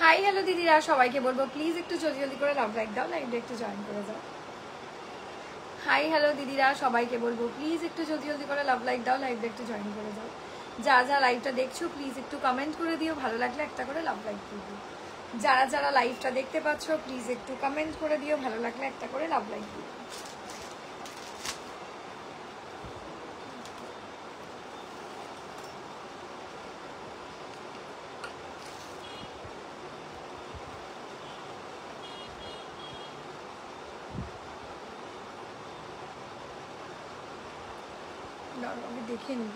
Hi hello দিদিরা, সবাইকে বলবো প্লিজ একটু জলদি জলদি করে লাভ লাইক দাও, লাইভে একটু জয়েন করে যাও। হাই হ্যালো দিদিরা, সবাইকে বলবো প্লিজ একটু জলদি জলদি করে লাভ লাইক দাও, লাইভে একটু জয়েন করে যাও। যা যা লাইভটা দেখছো প্লিজ একটু কমেন্ট করে দিও, ভালো লাগলে একটা করে লাভ লাইক দিয়ে দিও। যারা যারা লাইভটা দেখতে পাচ্ছ প্লিজ একটু কমেন্ট করে দিও, ভালো লাগলে একটা করে লাভ লাইক দিও। আমি দেখে নিই।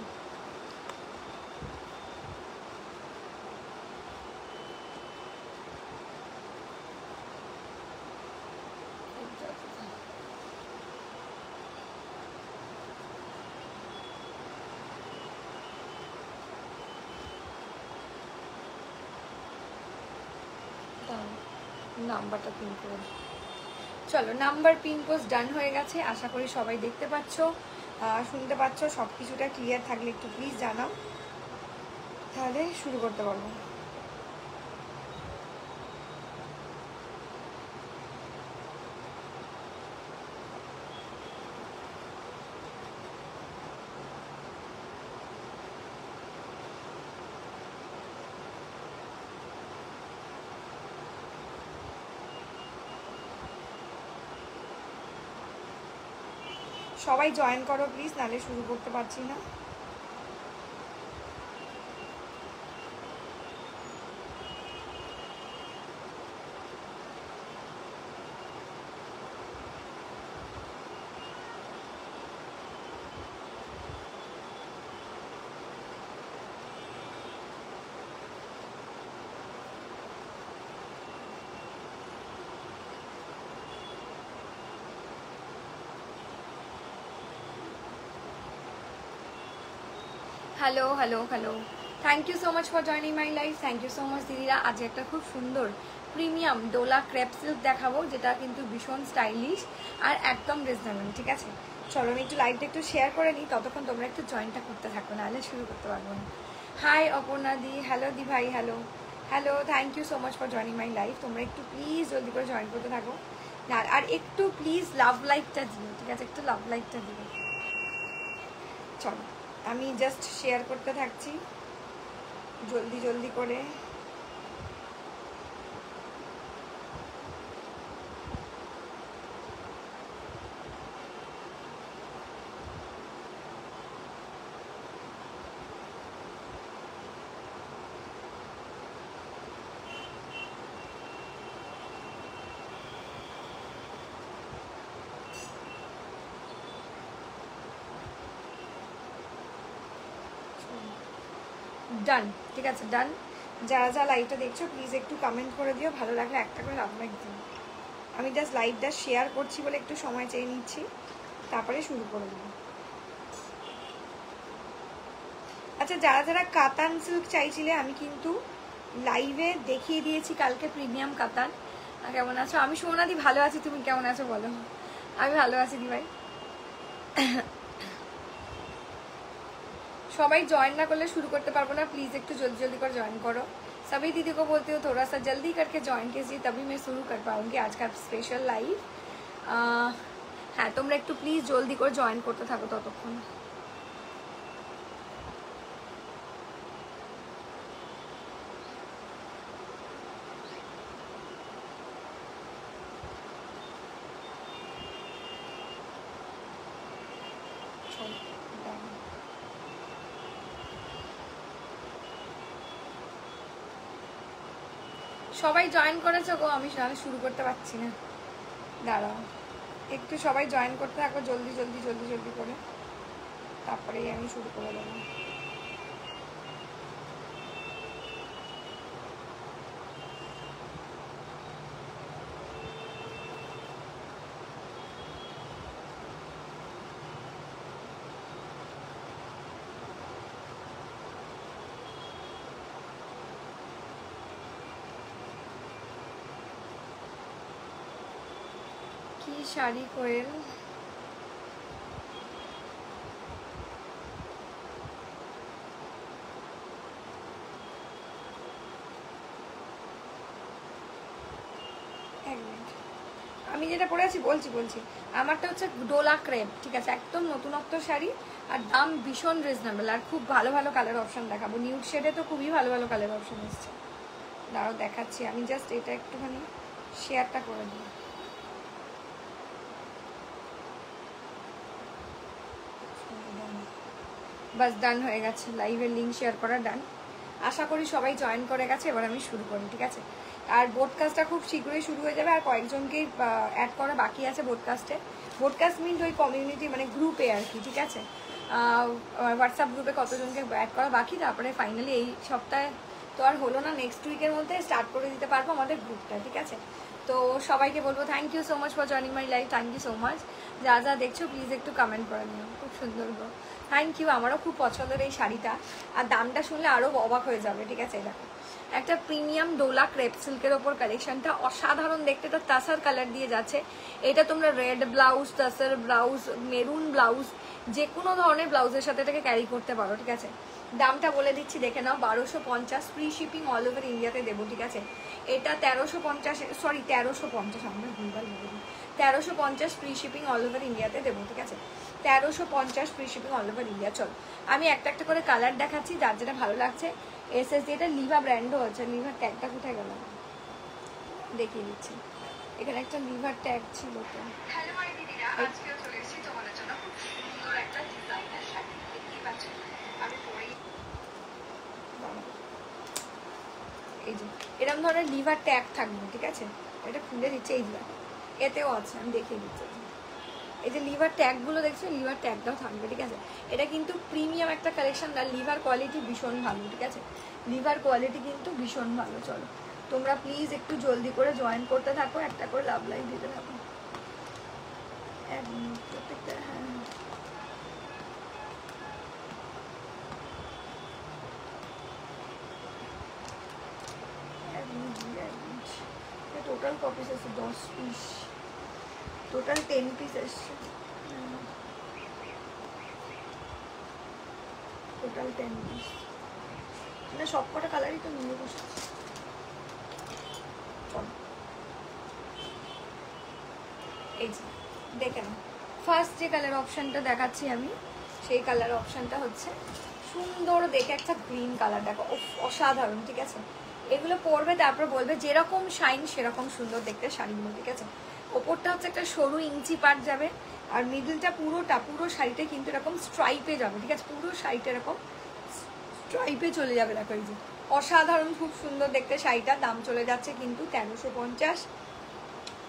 নাম্বারটা পিন করে চলো, নাম্বার পিন পোস্ট ডান হয়ে গেছে। আশা করি সবাই দেখতে পাচ্ছ, শুনতে পাচ্ছ। সব কিছুটা ক্লিয়ার থাকলে একটু প্লিজ জানাও, তাহলে শুরু করতে পারবো। সবাই জয়েন করো প্লিজ, নাহলে শুরু করতে পারছি না। Hello hello hello, thank you so much for joining my life. Thank you so much দিদিরা। আজ একটা খুব সুন্দর প্রিমিয়াম ডোলা ক্রেপ সিল্ক দেখাবো, যেটা কিন্তু ভীষণ স্টাইলিশ আর একদম রিজনেবল। ঠিক আছে, চলো আমি একটু লাইভটা একটু শেয়ার করে নিই, ততক্ষণ তোমরা একটু জয়েনটা করতে থাকো, নাহলে শুরু করতে পারবো না। হাই অপর্ণা দি, হ্যালো দি ভাই, hello hello, thank you so much for joining my life. তোমরা একটু প্লিজ জলদি করে জয়েন করতে থাকো, আর একটু প্লিজ লাভ লাইকটা দিও। ঠিক আছে, একটু লাভ লাইকটা দিও। চলো আমি জাস্ট শেয়ার করতে থাকছি জলদি জলদি করে। ডান, ঠিক আছে ডান। যারা যারা লাইভটা দেখছো প্লিজ একটু কমেন্ট করে দিও, ভালো লাগলে একটা করে লাভ লাইক দিও। আমি জাস্ট লাইভটা শেয়ার করছি বলে একটু সময় চেয়ে নিচ্ছি, তারপরে শুরু করে দেবো। আচ্ছা, যারা যারা কাতান সিল্ক চাইছিলে, আমি কিন্তু লাইভে দেখিয়ে দিয়েছি কালকে প্রিমিয়াম কাতান। কেমন আছো? আমি সোনাদি ভালো আছি, তুমি কেমন আছো বলো? আমি ভালো আছি দি ভাই। সবাই জয়েন না করলে শুরু করতে পারবো না, প্লিজ একটু জলদি জলদি করে জয়েন करो। सभी दीदी को बोलती हूँ थोड़ा सा जल्दी करके ज्वाइन कीजिए, तभी मैं शुरू कर पाऊंगी आज का स्पेशल लाइव। হ্যাঁ, তোমরা একটু প্লিজ জলদি করে জয়েন করতে থাকো ততক্ষণ। সবাই জয়েন করেছো গো, আমি শুরু করতে পারছি না, দাঁড়াও একটু সবাই জয়েন করতে থাকো জলদি জলদি জলদি জলদি করে, তারপরেই আমি শুরু করে দেবো। কি শাড়ি কোয়েল, এক মিনিট, আমি যেটা পরে আছি বলছি আমারটা হচ্ছে ডোলা ক্রেপ, ঠিক আছে, একদম নতুনত্ব শাড়ি, আর দাম ভীষণ রিজনেবল, আর খুব ভালো ভালো কালার অপশন দেখাবো। নিউড শেডে তো খুবই ভালো ভালো কালার অপশন এসছে, দাঁড়াও দেখাচ্ছি। আমি জাস্ট এটা একটুখানি শেয়ারটা করে দিই। বাস ডান হয়ে গেছে, লাইভের লিঙ্ক শেয়ার করা ডান। আশা করি সবাই জয়েন করে গেছে, এবার আমি শুরু করি, ঠিক আছে। আর বোডকাস্টটা খুব শীঘ্রই শুরু হয়ে যাবে, আর কয়েকজনকেই অ্যাড করা বাকি আছে বোডকাস্টে। বোডকাস্ট মিন ওই কমিউনিটি মানে গ্রুপে আর কি, ঠিক আছে। হোয়াটসঅ্যাপ গ্রুপে কতজনকে অ্যাড করা বাকি, তারপরে ফাইনালি এই সপ্তাহে তো আর হলো না, নেক্সট উইকের মধ্যে স্টার্ট করে দিতে পারবো আমাদের গ্রুপটা, ঠিক আছে। তো সবাইকে বলবো thank you so much for joining my live, thank you so much. যা যা দেখছো প্লিজ একটু কমেন্ট করে নিও, খুব সুন্দর গো, থ্যাংক ইউ। আমারও খুব পছন্দের এই শাড়িটা, আর দামটা শুনলে আরও অবাক হয়ে যাবে, ঠিক আছে। এটা একটা প্রিমিয়াম ডোলা ক্রেপ সিল্কের ওপর কালেকশনটা অসাধারণ দেখতে, এটা তাসার কালার দিয়ে যাচ্ছে। এটা তোমরা red blouse, তাসার blouse, maroon blouse, যে কোনো ধরনের ব্লাউজের সাথে এটাকে ক্যারি করতে পারো, ঠিক আছে। দামটা বলে দিচ্ছি, দেখে নাও, 1250, ফ্রি শিপিং অল ওভার ইন্ডিয়াতে দেবো, ঠিক আছে। এটা 1350, সরি 1350, আমরা ভুলভাল বলে দিই, 1350 ফ্রি শিপিং অল ওভার ইন্ডিয়াতে দেবো, ঠিক আছে। 1350 free shipping all over India. চলো আমি একটা একটা করে কালার দেখাচ্ছি, যার যেটা ভালো লাগছে। এসএসডি, এটা লিভা ব্র্যান্ডও আছে। লিভার ট্যাগটা কোথায় গেল দেখিয়ে দিচ্ছি, এখানে একটা লিভার ট্যাগ ছিল তো। হ্যালো মাই দিদিরা, আজকেও চলে এসেছি তোমাদের জন্য খুব সুন্দর একটা ডিজাইনার শাড়ি, দেখতেই পাচ্ছ আমি পরেই। এই যে এরকম ধরনের লিভার ট্যাগ থাকবে, ঠিক আছে। এটা খুলে দিচ্ছে, এই যে এতেও আছে, আমি দেখিয়ে দিচ্ছি। এই যে লিভার ট্যাগগুলো দেখছো, লিভার ট্যাগটাও থাকবে, ঠিক আছে। এটা কিন্তু প্রিমিয়াম একটা কালেকশন, আর লিভার কোয়ালিটি ভীষণ ভালো, ঠিক আছে। লিভার কোয়ালিটি কিন্তু ভীষণ ভালো। চলো তোমরা প্লিজ একটু জলদি করে জয়েন করতে থাকো, একটা করে লাভ লাইভ দিতে থাকো। প্রত্যেকটা হ্যাঁ টোটাল কপিস আছে 10 পিস, টোটাল 10 পিস এসছে, টোটাল 10 পিস, মানে সব কটা কালারই তো নিয়ে বসেছি। এই যে দেখে নাও, ফার্স্ট যে কালার অপশানটা দেখাচ্ছি আমি, সেই কালার অপশানটা হচ্ছে সুন্দর দেখে একটা গ্রিন কালার, দেখো অসাধারণ, ঠিক আছে। এগুলো পরবে, তারপর বলবে যেরকম শাইন সেরকম সুন্দর দেখতে শাড়িগুলো, ঠিক আছে। ওপরটা হচ্ছে একটা সরু ইঞ্চি পাট যাবে, আর মিডলটা পুরো শাড়িটা কিন্তু এরকম স্ট্রাইপে যাবে, ঠিক আছে। পুরো শাড়িটা এরকম স্ট্রাইপে চলে যাবে, দেখো এই যে অসাধারণ, খুব সুন্দর দেখতে শাড়িটা। দাম চলে যাচ্ছে কিন্তু 1350,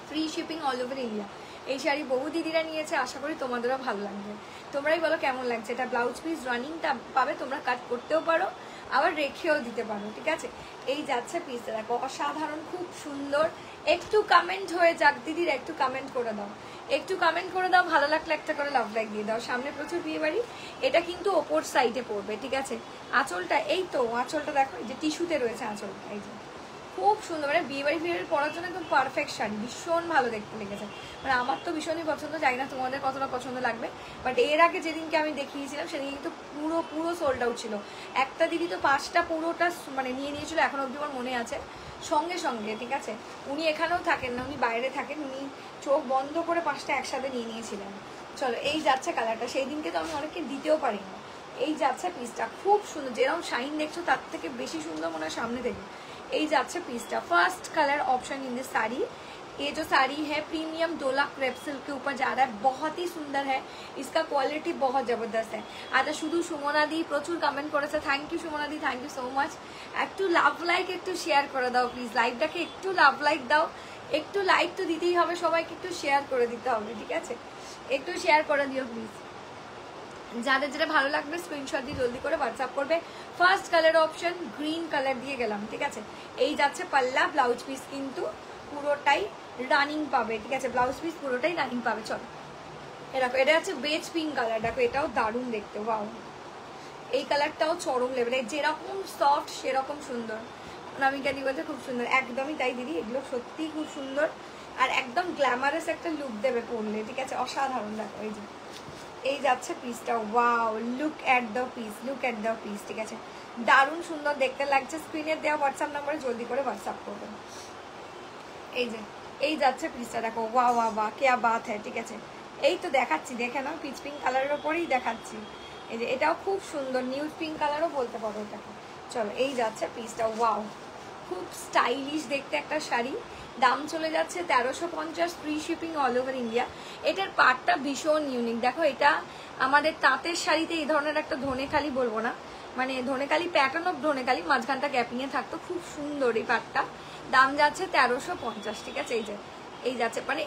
free shipping all over India. এই শাড়ি বহু দিদিরা নিয়েছে, আশা করি তোমাদেরও ভালো লাগবে। তোমরাই বলো কেমন লাগছে। এটা ব্লাউজ পিস রানিংটা পাবে, তোমরা কাট করতেও পারো, আবার রেখেও দিতে পারো, ঠিক আছে। এই যাচ্ছে পিসটা, দেখো অসাধারণ, খুব সুন্দর। একটু কমেন্ট হয়ে যাক দিদিরা, একটু কমেন্ট করে দাও, একটু কমেন্ট করে দাও, ভালো লাগলে একটা করে লাভ লাইক দিয়ে দাও। সামনে প্রচুর বিয়ে বাড়ি, এটা কিন্তু ওপর সাইডে পড়বে, ঠিক আছে। আঁচলটা এই তো, আঁচলটা দেখো এই যে টিস্যুতে রয়েছে আঁচলটা, এই যে খুব সুন্দর, মানে বিয়ে বাড়ি ফিরে পরার জন্য একদম পারফেক্ট শাড়ি, ভীষণ ভালো দেখতে লেগেছে। মানে আমার তো ভীষণই পছন্দ, জানি না তোমাদের কতটা পছন্দ লাগবে। বাট এর আগে যেদিনকে আমি দেখিয়েছিলাম সেদিন কিন্তু পুরো সোল্ড আউট ছিল। একটা দিদি তো 5টা পুরোটা মানে নিয়ে নিয়েছিল, এখন অবধি আমার মনে আছে, সঙ্গে সঙ্গে, ঠিক আছে। উনি এখানেও থাকেন না, উনি বাইরে থাকেন, উনি চোখ বন্ধ করে 5টা একসাথে নিয়ে নিয়েছিলেন। চলো এই যাচ্ছে কালারটা, সেই দিনকে তো আমি অনেককে দিতেও পারি না। এই যাচ্ছে পিসটা, খুব সুন্দর, যেরকম শাইন দেখছো তার থেকে বেশি সুন্দর মনে হয় সামনে থেকে। এই যাচ্ছে পিসটা, first colour option in this sari. ये जो साड़ी है प्रीमियम डोला क्रेप सिल्क के ऊपर जा रहा है, बहुत ही सुंदर है, इसका क्वालिटी बहुत जबरदस्त है। आज शुद्ध सुमना दी प्रचुर कमेंट करेছে, थैंक यू सुमना दी, थैंक यू सो मच। একটু লাভ লাইক একটু শেয়ার করে দাও প্লিজ, লাইভটাকে একটু লাভ লাইক দাও, একটু লাইক তো দিতেই হবে, সবাইকে একটু শেয়ার করে দিতে হবে, ঠিক আছে। একটু শেয়ার করে দিও প্লিজ, যাদের যেটা ভালো লাগবে স্ক্রিনশট দিয়ে জলদি করে হোয়াটসঅ্যাপ করবে। First colour option green colour দিয়ে গেলাম, ঠিক আছে। এই যাচ্ছে পাল্লা, ব্লাউজ পিস কিন্তু পুরোটাই রানিং পাবে, ঠিক আছে। ব্লাউজ পিস পুরোটাই রানিং পাবে। চলো এরকম, এটা হচ্ছে বেজ পিঙ্ক কালার, দেখো এটাও দারুণ দেখতে, ওয়াও। এই কালারটাও চরম লেভেলে, যেরকম সফট সেরকম সুন্দর। অনামিকা দি বলতে খুব সুন্দর, একদমই তাই দিদি, এগুলো সত্যিই খুব সুন্দর, আর একদম গ্ল্যামারাস একটা লুক দেবে পরলে, ঠিক আছে। অসাধারণ, দেখো এই যে এই যাচ্ছে পিসটা, wow, look at the piece, look at the piece, ঠিক আছে। দারুণ সুন্দর দেখতে লাগছে। স্ক্রিনে দেওয়া হোয়াটসঅ্যাপ নাম্বারে জলদি করে হোয়াটসঅ্যাপ করবেন। এই যে এই যাচ্ছে পিসটা, দেখো ওয়া ওয়া বা কেয়া বাত হ্যাঁ, ঠিক আছে। এই তো দেখাচ্ছি, দেখে নাও, পিচ পিঙ্ক কালারের ওপরেই দেখাচ্ছি। এই যে এটাও খুব সুন্দর, নিউড পিঙ্ক কালারও বলতে পারো এটাকে। চলো এই যাচ্ছে পিসটা, ওয়াও খুব স্টাইলিশ দেখতে একটা শাড়ি। দাম চলে যাচ্ছে 1350, free shipping all over India. এটার পাটটা ভীষণ ইউনিক, দেখো এটা আমাদের তাঁতের শাড়িতে এই ধরনের একটা ধনেখালি বলবো না, মানে ধনেখালি প্যাটার্ন অফ ধনেখালি, মাঝখানটা গ্যাপিংয়ে থাকতো, খুব সুন্দর এই পাটটা। দাম যাচ্ছে 1350, ঠিক আছে। এই যাচ্ছে মানে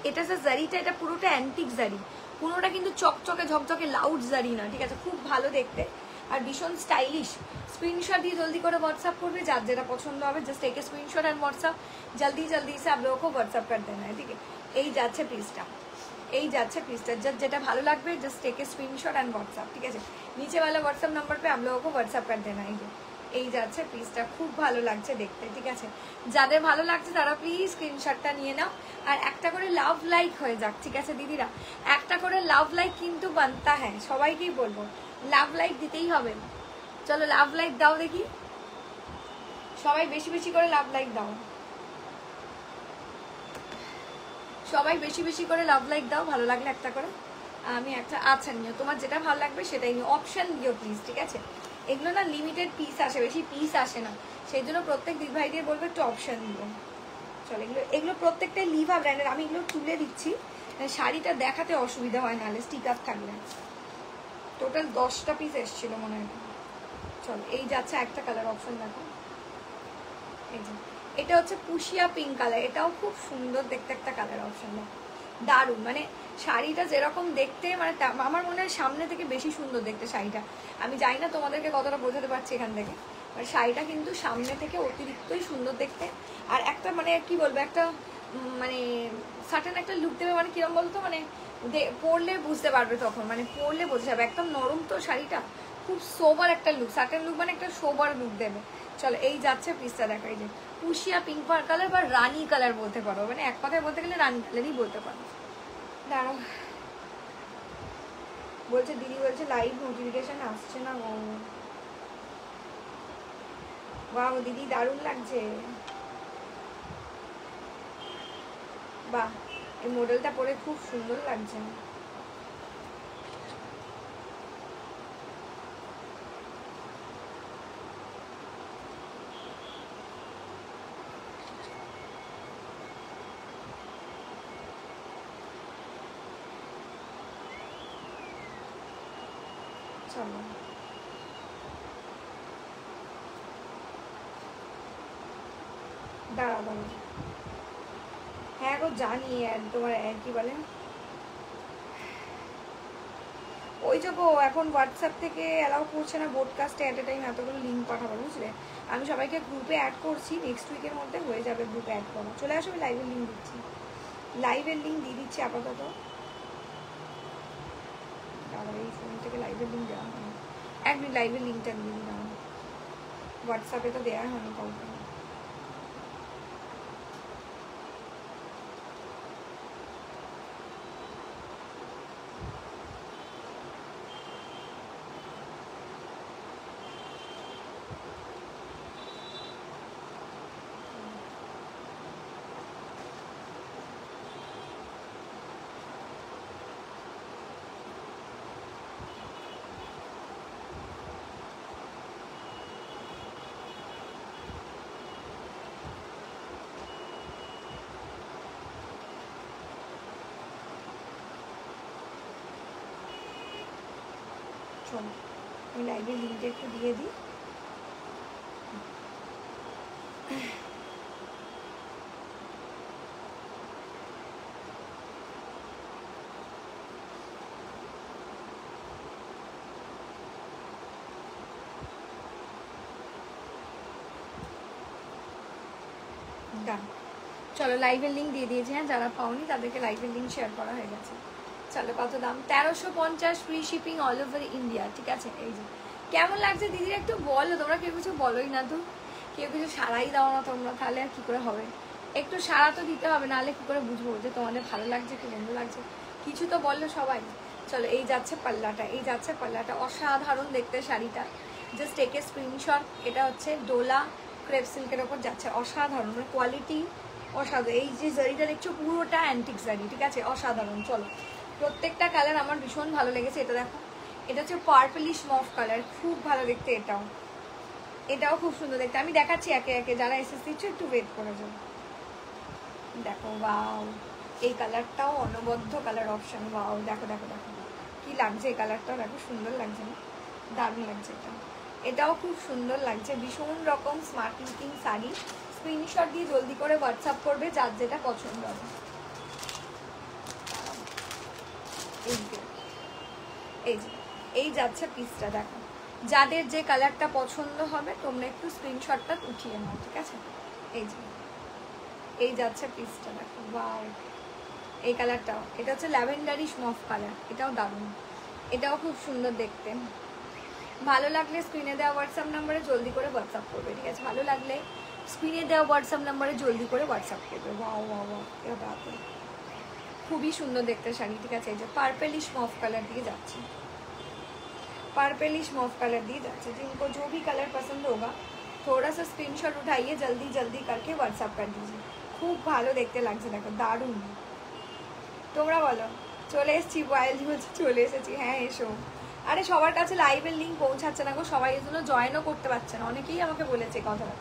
এটা যে জারিটা, এটা পুরোটা অ্যান্টিক জারি, পুরোটা কিন্তু চকচকে ঝকঝকে লাউড জারি না, ঠিক আছে। খুব ভালো দেখতে আর ভীষণ স্টাইলিশ। स्क्रीनशॉट দিয়ে জলদি করে হোয়াটসঅ্যাপ করবে, যার যেটা পছন্দ হবে just take a screenshot and WhatsApp, জলদি জলদি से आप लोगों को व्हाट्सएप कर देना है, ठीक है। এই যাচ্ছে পিসটা, এই যাচ্ছে পিসটা, যেটা ভালো লাগবে just take a screenshot and WhatsApp, ঠিক আছে। নিচে वाला व्हाट्सएप नंबर पे आप लोगों को व्हाट्सएप कर देना है। এই যাচ্ছে পিসটা, খুব ভালো লাগছে দেখতে, ঠিক আছে। যাদের ভালো লাগছে তারা প্লিজ স্ক্রিনশটটা নিয়ে নাও, আর একটা করে লাভ লাইক হয়ে যাক, ঠিক আছে দিদিরা। একটা করে লাভ লাইক কিন্তু বানতা হ্যাঁ, সবাইকেই বলবো লাভ লাইক দিতেই হবে। চলো লাভ লাইক দাও দেখি, সবাই বেশি বেশি করে লাভ লাইক দাও, সবাই বেশি বেশি করে লাভ লাইক দাও। ভালো লাগলে একটা করে, আমি একটা আচ্ছা নিও, তোমার যেটা ভালো লাগবে সেটাই নিও, অপশন দিও প্লিজ, ঠিক আছে। এগুলো না লিমিটেড পিস আসে, বেশি পিস আসে না, সেই জন্য প্রত্যেক দিদি ভাইদের বলবো একটু অপশন দিও। চলো এগুলো প্রত্যেকটাই লিভা ব্র্যান্ডের, আমি এগুলো তুলে দিচ্ছি, শাড়িটা দেখাতে অসুবিধা হয়, নাহলে স্টিকার থাকলে। টোটাল 10টা পিস এসেছিল মনে হয়। চলো এই যাচ্ছে একটা কালার অপশন, দেখো এই যে এটা হচ্ছে পুশিয়া পিঙ্ক কালার, এটাও খুব সুন্দর দেখতে একটা কালার অপশন, দারুণ। মানে শাড়িটা যেরকম দেখতে, মানে আমার মনে হয় সামনে থেকে বেশি সুন্দর দেখতে শাড়িটা। আমি জানি না তোমাদেরকে কতটা বোঝাতে পারছি এখান থেকে, মানে শাড়িটা কিন্তু সামনে থেকে অতিরিক্তই সুন্দর দেখতে। আর একটা মানে কি বলবো, একটা মানে সার্টেন একটা লুক দেবে, মানে কিরম বলতো, মানে পরলে বুঝতে পারবে তখন, মানে পরলে বোঝা যাবে, একদম নরম তো শাড়িটা, খুব সোবার একটা লুক, সার্টেন লুক মানে একটা সোবার লুক দেবে। চলো এই যাচ্ছে পিসটা, দেখা এই যে পুশিয়া পিঙ্ক কালার বা রানী কালার বলতে পারো, মানে এক কথায় বলতে গেলে রানী কালারই বলতে পারো। দাঁড়াও, বলছে দিদি বলছে লাইভ নোটিফিকেশন আসছে না। ও বাহ দিদি দারুণ লাগছে, বাহ এই মডেলটা পরে খুব সুন্দর লাগছে। চলো দাঁড়া দাঁড়া, হ্যাঁ গো জানি, তোমার কি বলে ওই যে গো, এখন হোয়াটসঅ্যাপ থেকে অ্যালাউ করছে না ব্রডকাস্টে অ্যাট এ টাইম এতগুলো লিঙ্ক পাঠাবো, বুঝলে। আমি সবাইকে গ্রুপে অ্যাড করছি, নেক্সট উইকের মধ্যে হয়ে যাবে গ্রুপে অ্যাড করা। চলে আসো, আমি লাইভের লিঙ্ক দিচ্ছি, লাইভের লিঙ্ক দিয়ে দিচ্ছি আপাতত। আবার এই ফোন থেকে লাইভের লিঙ্ক দেওয়া হয়নি, এক মিনিট লাইভের লিঙ্কটা দিয়ে দিলাম, হোয়াটসঅ্যাপে তো দেওয়া হয়নি কাউকে। চলো আমি লাইভের লিঙ্কটা একটু দিয়ে দিই। ডান, চলো লাইভের লিঙ্ক দিয়ে দিয়েছি, হ্যাঁ যারা পাওনি তাদেরকে লাইভের লিঙ্ক শেয়ার করা হয়ে গেছে। চলো কত দাম, 1350, free shipping all over India, ঠিক আছে। এই যে কেমন লাগছে দিদিরা একটু বলো, তোমরা কেউ কিছু বলোই না তো, কেউ কিছু সারাই দাও না তোমরা, তাহলে আর কি করে হবে, একটু সারা তো দিতে হবে, নাহলে কি করে বুঝবো যে তোমাদের ভালো লাগছে কি বন্ধু লাগছে, কিছু তো বললো সবাই। চলো এই যাচ্ছে পাল্লাটা, এই যাচ্ছে পাল্লাটা, অসাধারণ দেখতে শাড়িটা, জাস্ট টেক এ স্ক্রিনশট। এটা হচ্ছে ডোলা ক্রেপ সিল্কের ওপর যাচ্ছে, অসাধারণ কোয়ালিটি, অসাধারণ। এই যে জারিটা দেখছো পুরোটা অ্যান্টিক জারি, ঠিক আছে, অসাধারণ। চলো প্রত্যেকটা কালার আমার ভীষণ ভালো লেগেছে। এটা দেখো, এটা হচ্ছে পার্পলিশ মফ কালার, খুব ভালো দেখতে। এটাও খুব সুন্দর দেখতে। আমি দেখাচ্ছি একে একে, যারা এসএস দিচ্ছ একটু ওয়েট করে যাও। দেখো ওয়াও, এই কালারটাও অনবদ্য কালার অপশন। ওয়াও, দেখো দেখো দেখো কি লাগছে এই কালারটাও, দেখো সুন্দর লাগছে না? দারুণ লাগছে এটা। এটাও খুব সুন্দর লাগছে, ভীষণ রকম স্মার্ট লুকিং শাড়ি। স্ক্রিনশট দিয়ে জলদি করে হোয়াটসঅ্যাপ করবে যার যেটা পছন্দ হবে। এই যে এই যাচ্ছে পিসটা, দেখো যাদের যে কালারটা পছন্দ হবে তোমরা একটু স্ক্রিনশটটা উঠিয়ে নাও, ঠিক আছে। এই যে এই যাচ্ছে পিসটা, দেখো ওয়াও, এই কালারটাও, এটা হচ্ছে ল্যাভেন্ডারিশ মফ কালার, এটাও দারুণ, এটাও খুব সুন্দর দেখতে। ভালো লাগলে স্ক্রিনে দেওয়া হোয়াটসঅ্যাপ নাম্বারে জলদি করে হোয়াটসঅ্যাপ করবে, ঠিক আছে। ভালো লাগলে স্ক্রিনে দেওয়া হোয়াটসঅ্যাপ নাম্বারে জলদি করে হোয়াটসঅ্যাপ করবে। ওয়াও ওয়াও ওয়াও, এটা খুবই সুন্দর দেখতে শাড়ি, ঠিক আছে। এই যে পার্পলিশ মফ কালার দিয়ে যাচ্ছে, पर्पलिश मॉफ कलर दी जाती है। जिनको जो भी कलर पसंद होगा थोड़ा सा स्क्रीनशॉट उठाइए, जल्दी जल्दी करके व्हाट्सअप कर दीजिए। खूब भालो देखते লাগছে, দেখো দারুণ। তোমরা বলো, চলে এসেছি ওয়াইল্ড বলছি, চলে এসেছি, হ্যাঁ এসো। আরে সবার কাছে লাইভের লিঙ্ক পৌঁছাচ্ছে না গো, সবাই এর জন্য জয়েনও করতে পারছে না। অনেকেই আমাকে বলেছে কথাটা,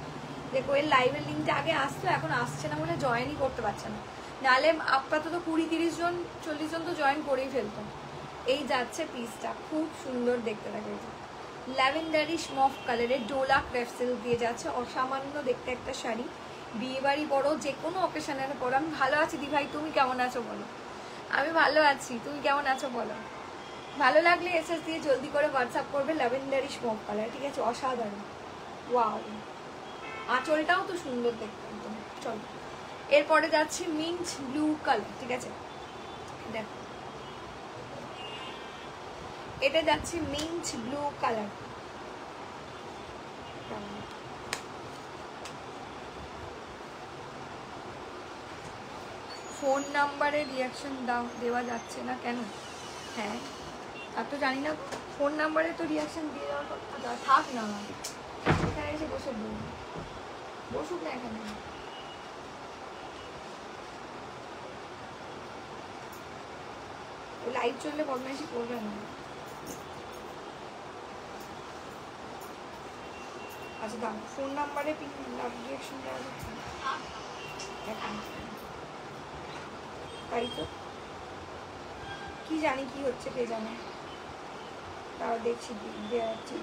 যে কোয়েল লাইভের লিঙ্কটা আগে আসতো, এখন আসছে না বলে জয়েনই করতে পারছে না। নাহলে আপাতত 20-30 জন 40 জন তো জয়েন করেই ফেলতো। এই যাচ্ছে পিসটা, খুব সুন্দর দেখতে লাগে। ল্যাভেন্ডারিশ মফ কালারের ডোলা ক্রেপ সিল্ক দিয়ে যাচ্ছে, অসামান্য দেখতে একটা শাড়ি। বিয়ে বাড়ি পরো, যে কোনো অকেশনের পরো। আমি ভালো আছি দি ভাই, তুমি কেমন আছো বলো? আমি ভালো আছি, তুমি কেমন আছো বলো? ভালো লাগলে এসএস দিয়ে জলদি করে হোয়াটসঅ্যাপ করবে। ল্যাভেন্ডারিশ মফ কালার, ঠিক আছে, অসাধারণ। ওয়াও, আঁচলটাও তো সুন্দর দেখতে একদম। চলো এরপরে যাচ্ছে মিন্ট ব্লু কালার, ঠিক আছে। দেখো এটা যাচ্ছে মিন্ট ব্লু কালার। ফোন নাম্বারে রিয়াকশন দেওয়া যাচ্ছে না কেন? হ্যাঁ তা তো জানি না, ফোন নাম্বারে তো রিয়াকশন দিয়ে দেওয়ার কথা। থাক না, এখানে এসে বসে বসুক না এখানে। লাইভ চললে বদমাইশি করবে না। আচ্ছা দাও, ফোন নাম্বারে রিয়াকশন দেওয়া যাচ্ছে তাই তো, কি জানি কি হচ্ছে কে জানে। তাও দেখছি দেওয়া যাচ্ছে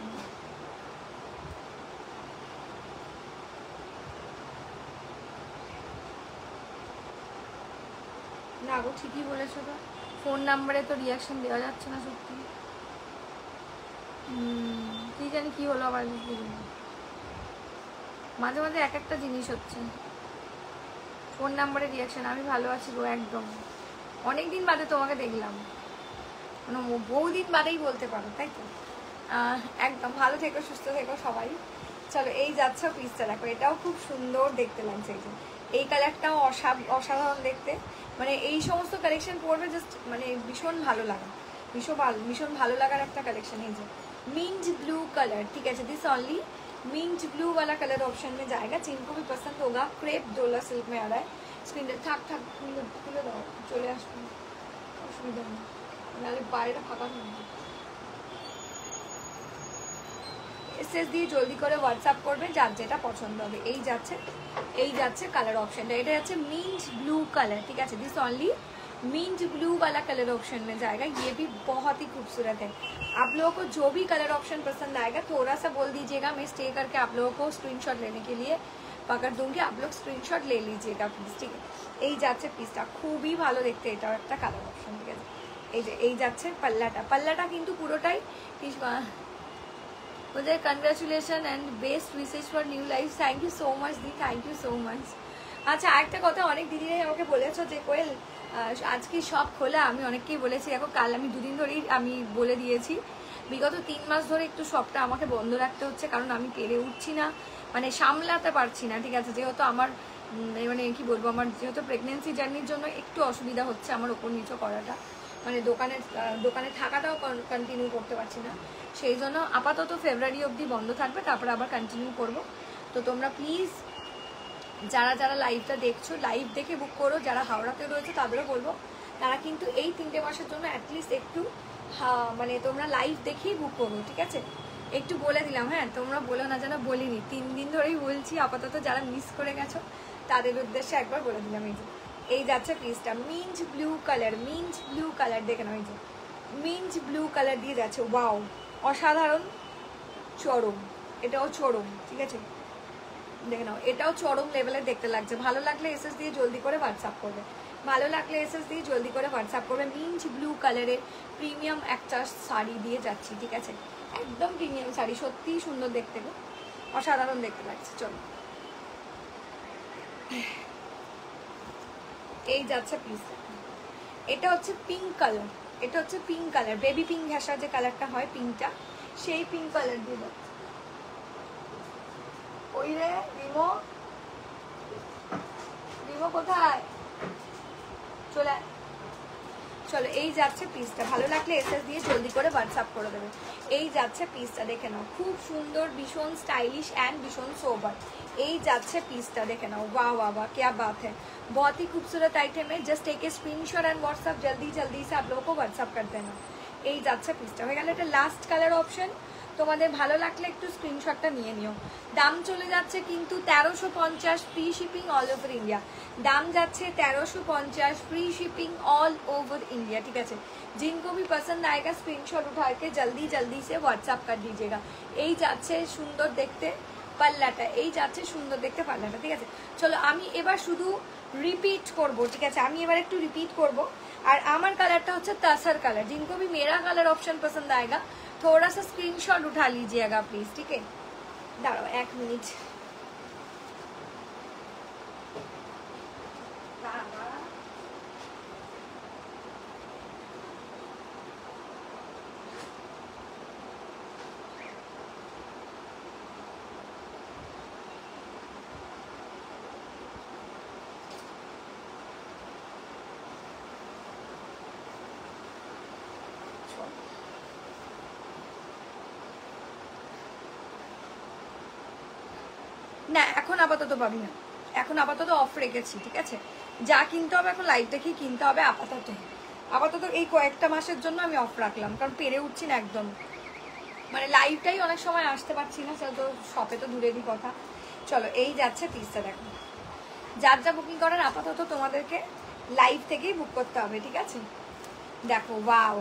না গো, ঠিকই বলেছো তো, ফোন নাম্বারে তো রিয়াকশন দেওয়া যাচ্ছে না সত্যি। কি জানি কি হলো আবার, মাঝে মাঝে এক একটা জিনিস হচ্ছে। ফোন নাম্বারে রিয়াকশন, আমি ভালো আছি গো একদম। অনেকদিন বাদে তোমাকে দেখলাম, মানে বহুদিন বাদেই বলতে পারো, তাই তো। একদম ভালো থেকো, সুস্থ থেকো সবাই। চলো এই যাচ্ছে পিসটা, দেখো এটাও খুব সুন্দর দেখতে লাগছে। এই যে এই কালারটাও অসাধারণ দেখতে, মানে এই সমস্ত কালেকশন পরবে জাস্ট মানে ভীষণ ভালো লাগা, ভীষণ ভালো লাগার একটা কালেকশন। এই যে मिंट ब्लू कलर, ठीक है, दिस ओनली मिंट ब्लू वाला कलर ऑप्शन में जाएगा। जिनको भी पसंद होगा, क्रेप डोला सिल्क में आ रहा है। स्क्रीन থাক খুলে দাও, চলে আসবে, অসুবিধা নেই, নাহলে বাইরে ফাঁকা থাকবে। এসএস দিয়ে জলদি করে হোয়াটসঅ্যাপ করবে যার যেটা পছন্দ হবে। এই যাচ্ছে কালার অপশনটা, এটা যাচ্ছে মিন্ট ব্লू कलर, ठीक है, दिस ओनली मिंट ब्लू वाला कलर ऑप्शन में जाएगा। ये भी बहुत ही खूबसूरत है। आप लोगों को जो भी कलर ऑप्शन पसंद आएगा थोड़ा सा बोल दीजिएगा, मैं स्टे करके आप लोगों को स्क्रीनशॉट लेने के लिए पकड़ दूंगी, आप लोग स्क्रीनशॉट ले लीजिएगा प्लीज, ठीक है। এই যাচ্ছে পিসটা, খুবই ভালো দেখতে, এটাও একটা কালার অপশন, ঠিক আছে। এই যাচ্ছে পাল্লাটা কিন্তু পুরোটাই मुझे congratulation and best wishes for new life. Thank you so much दी, थैंक यू सो मच। আচ্ছা আরেকটা কথা, অনেক দিদিরাই আমাকে বলেছো যে কোয়েল আজকে সব খোলা। আমি অনেককেই বলেছি, দেখো কাল আমি 2 দিন ধরেই আমি বলে দিয়েছি, বিগত 3 মাস ধরে একটু শপটা আমাকে বন্ধ রাখতে হচ্ছে, কারণ আমি পেরে উঠছি না, মানে সামলাতে পারছি না, ঠিক আছে। যেহেতু আমার মানে কি বলবো, আমার যেহেতু প্রেগনেন্সি জার্নির জন্য একটু অসুবিধা হচ্ছে আমার ওপর নিচে করাটা, মানে দোকানে থাকাটাও কন্টিনিউ করতে পারছি না। সেই জন্য আপাতত ফেব্রুয়ারি অবধি বন্ধ থাকবে, তারপরে আবার কন্টিনিউ করব। তো তোমরা প্লিজ যারা যারা লাইভটা দেখছো, লাইভ দেখে বুক করো। যারা হাওড়াতে রয়েছে তাদেরও বলবো তারা কিন্তু এই 3টে মাসের জন্য অ্যাটলিস্ট একটু মানে তোমরা লাইভ দেখেই বুক করো, ঠিক আছে? একটু বলে দিলাম, হ্যাঁ, তোমরা বলো না যেন বলিনি, 3 দিন ধরেই বলছি। আপাতত যারা মিস করে গেছো তাদের উদ্দেশ্যে একবার বলে দিলাম। এই যাচ্ছে পিসটা mint blue colour, mint blue colour, দেখে নাও, এই যে মিন্ট ব্লু কালার দিয়ে যাচ্ছে। ওয়াও, অসাধারণ, চরম, এটাও চরম, ঠিক আছে? দেখে নাও, এটাও চরম লেভেলের দেখতে লাগছে। ভালো লাগলে এসএস দিয়ে জলদি করে হোয়াটসঅ্যাপ করবে, ভালো লাগলে এসএস দিয়ে জলদি করে হোয়াটসঅ্যাপ করবে। মিন্ট ব্লু কালারের প্রিমিয়াম একটা শাড়ি দিয়ে যাচ্ছি, ঠিক আছে? একদম প্রিমিয়াম শাড়ি, সত্যিই সুন্দর দেখতে গো, অসাধারণ দেখতে লাগছে। চলো, এই যাচ্ছে প্লিজ। এটা হচ্ছে পিঙ্ক কালার, এটা হচ্ছে পিঙ্ক কালার, বেবি পিঙ্ক ঘাসা যে কালারটা হয় পিঙ্কটা, সেই পিঙ্ক কালার দিয়ে যাচ্ছে। ওই রে রিমো, রিমো কোথায়? চলে, চলো, এই যাচ্ছে পিসটা। ভালো লাগলে এসএস দিয়ে জলদি করে হোয়াটসঅ্যাপ করে দেবে। এই যাচ্ছে পিসটা, দেখে নাও, খুব সুন্দর, ভীষণ স্টাইলিশ অ্যান্ড ভীষণ সোবার। এই যাচ্ছে পিসটা, দেখে नाओ, वाह वाह वाह, क्या बात है, बहुत ही खूबसूरत आइटम है। Just take a screenshot and WhatsApp जल्दी जल्दी से आप लोगों को व्हाट्सएप कर देना। এই যাচ্ছে পিসটা, হয়ে গেল। এটা লাস্ট কালার অপশন, তোমাদের ভালো লাগলে একটু স্ক্রিনশটটা নিয়ে নিও। দাম চলে যাচ্ছে কিন্তু 1350, free shipping all over India. दाम যাচ্ছে 1350, free shipping all over India, ठीक है? जिनको भी पसंद आएगा स्क्रीनशॉट उठा के जल्दी जल्दी से व्हाट्सएप कर दीजिएगा। এই যাচ্ছে সুন্দর দেখতে পাল্লাটা, এই যাচ্ছে সুন্দর দেখতে পাল্লাটা, ঠিক আছে? চলো, আমি এবার শুধু রিপিট করব, ঠিক আছে? আমি এবার একটু রিপিট করব। আর আমার কালারটা হচ্ছে तसर कलर। जिनको भी मेरा कलर ऑप्शन पसंद आएगा थोड़ा सा स्क्रीनशॉट उठा लीजिएगा प्लीज, ठीक है? दाঁড়াও 1 मिनट। না, এখন আপাতত পাবি না, এখন আপাতত অফ রেখেছি, ঠিক আছে? যা কিনতে হবে এখন লাইভ দেখেই কিনতে হবে। আপাতত আপাতত এই কয়েকটা মাসের জন্য আমি অফ রাখলাম, কারণ পেরে উঠছি না একদম, মানে লাইভটাই অনেক সময় আসতে পারছি না, তো শপে তো দূরেরই কথা। চলো, এই যাচ্ছে পিসটা, দেখো, যার যা বুকিং করেন আপাতত তোমাদেরকে লাইভ থেকেই বুক করতে হবে, ঠিক আছে? দেখো, ওয়াও,